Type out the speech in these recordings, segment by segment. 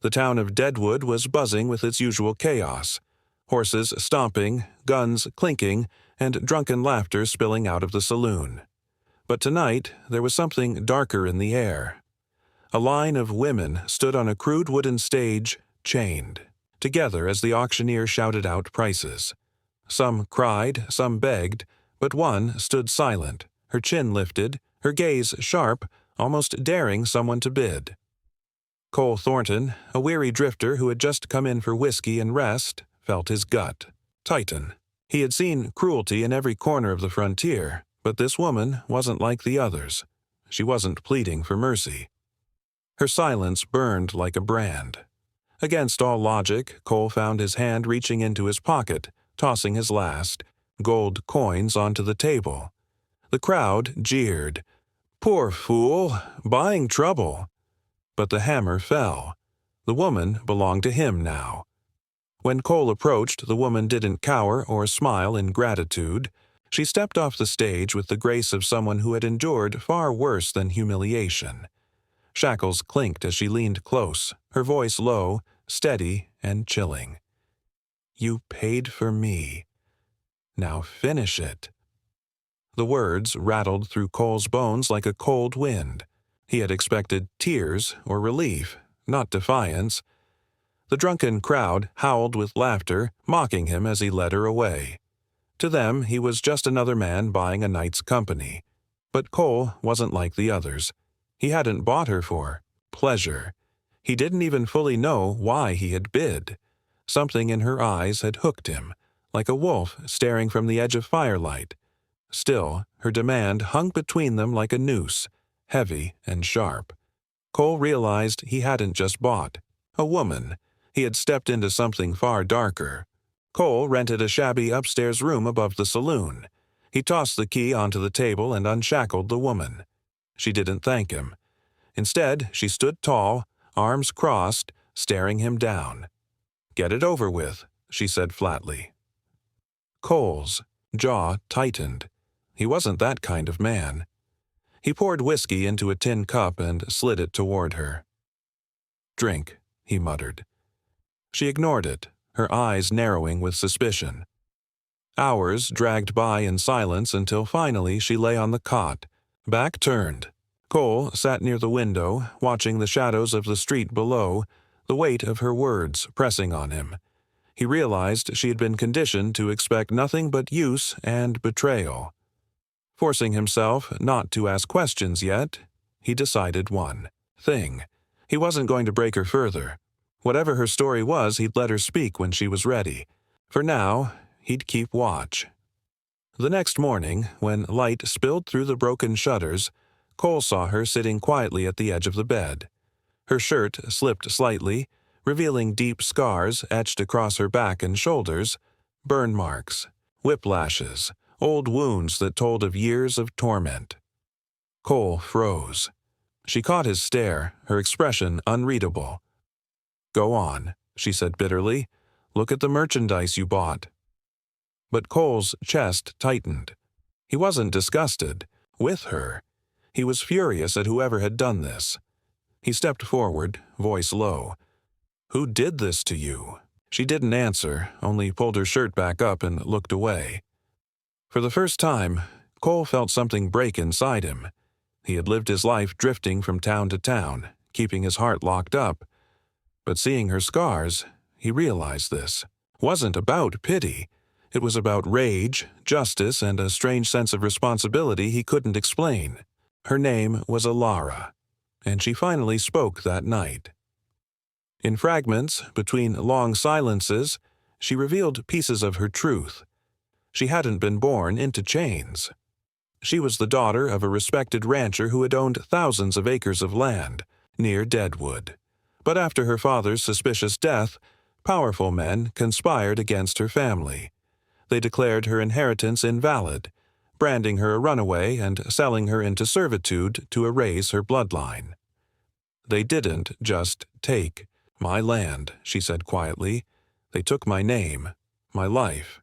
The town of Deadwood was buzzing with its usual chaos. Horses stomping, guns clinking, and drunken laughter spilling out of the saloon. But tonight, there was something darker in the air. A line of women stood on a crude wooden stage, chained, together as the auctioneer shouted out prices. Some cried, some begged, but one stood silent, her chin lifted, her gaze sharp, almost daring someone to bid. Cole Thornton, a weary drifter who had just come in for whiskey and rest, felt his gut tighten. He had seen cruelty in every corner of the frontier, but this woman wasn't like the others. She wasn't pleading for mercy. Her silence burned like a brand. Against all logic, Cole found his hand reaching into his pocket, tossing his last, gold coins onto the table. The crowd jeered. Poor fool, buying trouble. But the hammer fell. The woman belonged to him now. When Cole approached, the woman didn't cower or smile in gratitude. She stepped off the stage with the grace of someone who had endured far worse than humiliation. Shackles clinked as she leaned close, her voice low, steady, and chilling. You paid for me. Now finish it. The words rattled through Cole's bones like a cold wind. He had expected tears or relief, not defiance. The drunken crowd howled with laughter, mocking him as he led her away. To them, he was just another man buying a night's company. But Cole wasn't like the others. He hadn't bought her for pleasure. He didn't even fully know why he had bid. Something in her eyes had hooked him, like a wolf staring from the edge of firelight. Still, her demand hung between them like a noose, heavy and sharp. Cole realized he hadn't just bought a woman. He had stepped into something far darker. Cole rented a shabby upstairs room above the saloon. He tossed the key onto the table and unshackled the woman. She didn't thank him. Instead, she stood tall, arms crossed, staring him down. Get it over with, she said flatly. Cole's jaw tightened. He wasn't that kind of man. He poured whiskey into a tin cup and slid it toward her. Drink, he muttered. She ignored it, her eyes narrowing with suspicion. Hours dragged by in silence until finally she lay on the cot, back turned. Cole sat near the window, watching the shadows of the street below, the weight of her words pressing on him. He realized she had been conditioned to expect nothing but use and betrayal. Forcing himself not to ask questions yet, he decided one thing. He wasn't going to break her further. Whatever her story was, he'd let her speak when she was ready. For now, he'd keep watch. The next morning, when light spilled through the broken shutters, Cole saw her sitting quietly at the edge of the bed. Her shirt slipped slightly, revealing deep scars etched across her back and shoulders, burn marks, whiplashes, old wounds that told of years of torment. Cole froze. She caught his stare, her expression unreadable. Go on, she said bitterly. Look at the merchandise you bought. But Cole's chest tightened. He wasn't disgusted with her. He was furious at whoever had done this. He stepped forward, voice low. Who did this to you? She didn't answer, only pulled her shirt back up and looked away. For the first time, Cole felt something break inside him. He had lived his life drifting from town to town, keeping his heart locked up. But seeing her scars, he realized this wasn't about pity. It was about rage, justice, and a strange sense of responsibility he couldn't explain. Her name was Alara, and she finally spoke that night. In fragments, between long silences, she revealed pieces of her truth. She hadn't been born into chains. She was the daughter of a respected rancher who had owned thousands of acres of land near Deadwood. But after her father's suspicious death, powerful men conspired against her family. They declared her inheritance invalid, branding her a runaway and selling her into servitude to erase her bloodline. They didn't just take my land, she said quietly. They took my name, my life.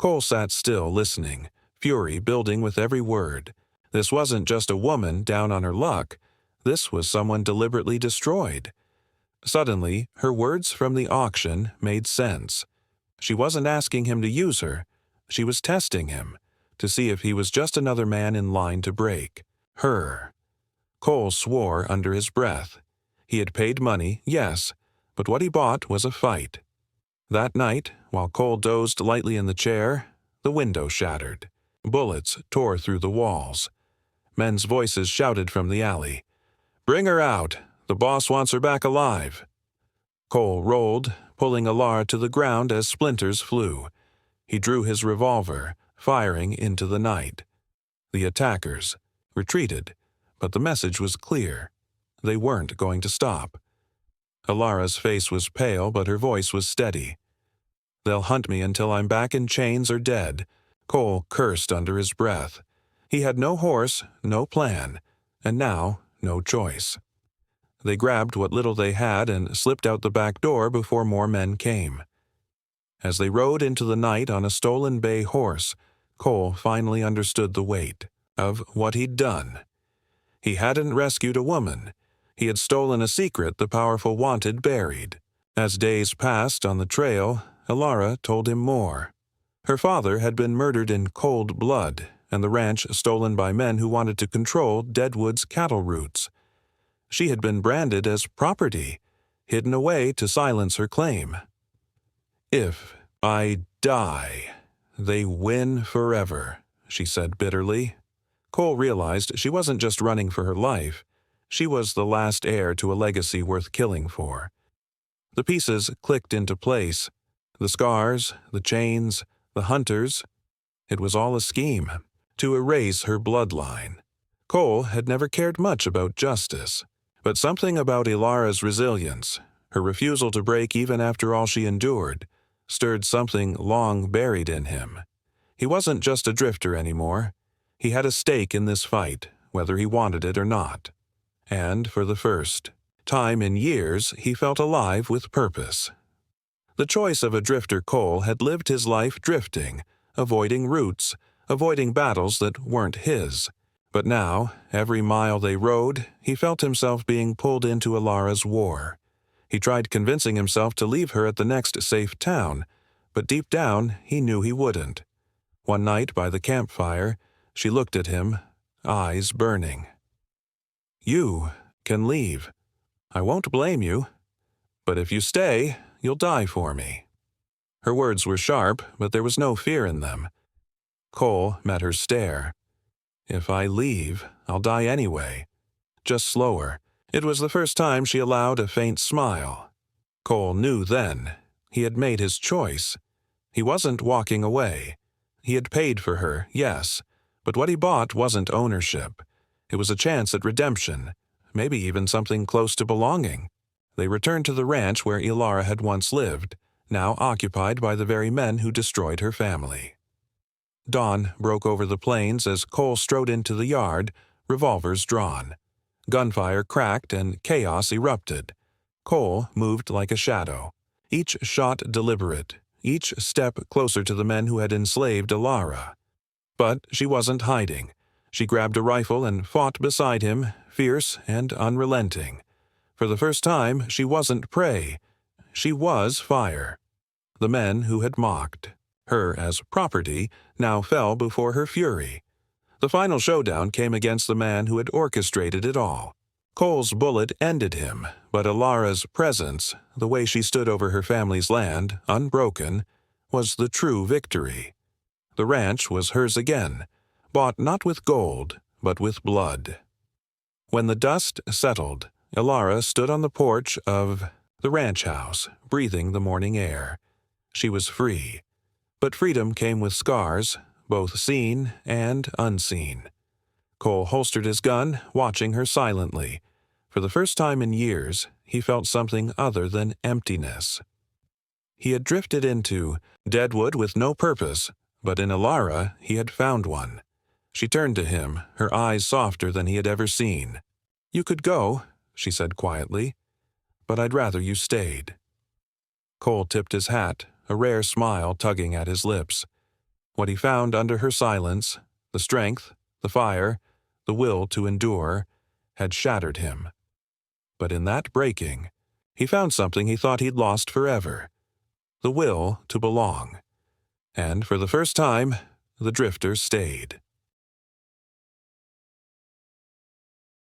Cole sat still, listening, fury building with every word. This wasn't just a woman down on her luck. This was someone deliberately destroyed. Suddenly, her words from the auction made sense. She wasn't asking him to use her. She was testing him, to see if he was just another man in line to break. Her. Cole swore under his breath. He had paid money, yes, but what he bought was a fight. That night, while Cole dozed lightly in the chair, the window shattered. Bullets tore through the walls. Men's voices shouted from the alley. "Bring her out! The boss wants her back alive!" Cole rolled, pulling Alara to the ground as splinters flew. He drew his revolver, firing into the night. The attackers retreated, but the message was clear. They weren't going to stop. Alara's face was pale, but her voice was steady. "They'll hunt me until I'm back in chains or dead," Cole cursed under his breath. He had no horse, no plan, and now no choice. They grabbed what little they had and slipped out the back door before more men came. As they rode into the night on a stolen bay horse, Cole finally understood the weight of what he'd done. He hadn't rescued a woman. He had stolen a secret the powerful wanted buried. As days passed on the trail, Alara told him more. Her father had been murdered in cold blood, and the ranch stolen by men who wanted to control Deadwood's cattle routes. She had been branded as property, hidden away to silence her claim. "If I die, they win forever," she said bitterly. Cole realized she wasn't just running for her life. She was the last heir to a legacy worth killing for. The pieces clicked into place. The scars, the chains, the hunters. It was all a scheme to erase her bloodline. Cole had never cared much about justice, but something about Alara's resilience, her refusal to break even after all she endured, stirred something long buried in him. He wasn't just a drifter anymore. He had a stake in this fight, whether he wanted it or not. And for the first time in years, he felt alive with purpose. The choice of a drifter Cole had lived his life drifting, avoiding routes, avoiding battles that weren't his. But now, every mile they rode, he felt himself being pulled into Alara's war. He tried convincing himself to leave her at the next safe town, but deep down he knew he wouldn't. One night by the campfire, she looked at him, eyes burning. "You can leave. I won't blame you. But if you stay, you'll die for me." Her words were sharp, but there was no fear in them. Cole met her stare. "If I leave, I'll die anyway." Just slower. It was the first time she allowed a faint smile. Cole knew then. He had made his choice. He wasn't walking away. He had paid for her, yes, but what he bought wasn't ownership. It was a chance at redemption, maybe even something close to belonging. They returned to the ranch where Alara had once lived, now occupied by the very men who destroyed her family. Dawn broke over the plains as Cole strode into the yard, revolvers drawn. Gunfire cracked and chaos erupted. Cole moved like a shadow, each shot deliberate, each step closer to the men who had enslaved Alara. But she wasn't hiding. She grabbed a rifle and fought beside him, fierce and unrelenting. For the first time, she wasn't prey. She was fire. The men who had mocked her as property now fell before her fury. The final showdown came against the man who had orchestrated it all. Cole's bullet ended him, but Alara's presence, the way she stood over her family's land, unbroken, was the true victory. The ranch was hers again, bought not with gold, but with blood. When the dust settled, Alara stood on the porch of the ranch house, breathing the morning air. She was free. But freedom came with scars, both seen and unseen. Cole holstered his gun, watching her silently. For the first time in years, he felt something other than emptiness. He had drifted into Deadwood with no purpose, but in Alara he had found one. She turned to him, her eyes softer than he had ever seen. "You could go," she said quietly, "but I'd rather you stayed." Cole tipped his hat, a rare smile tugging at his lips. What he found under her silence, the strength, the fire, the will to endure, had shattered him. But in that breaking, he found something he thought he'd lost forever: the will to belong. And for the first time, the drifter stayed.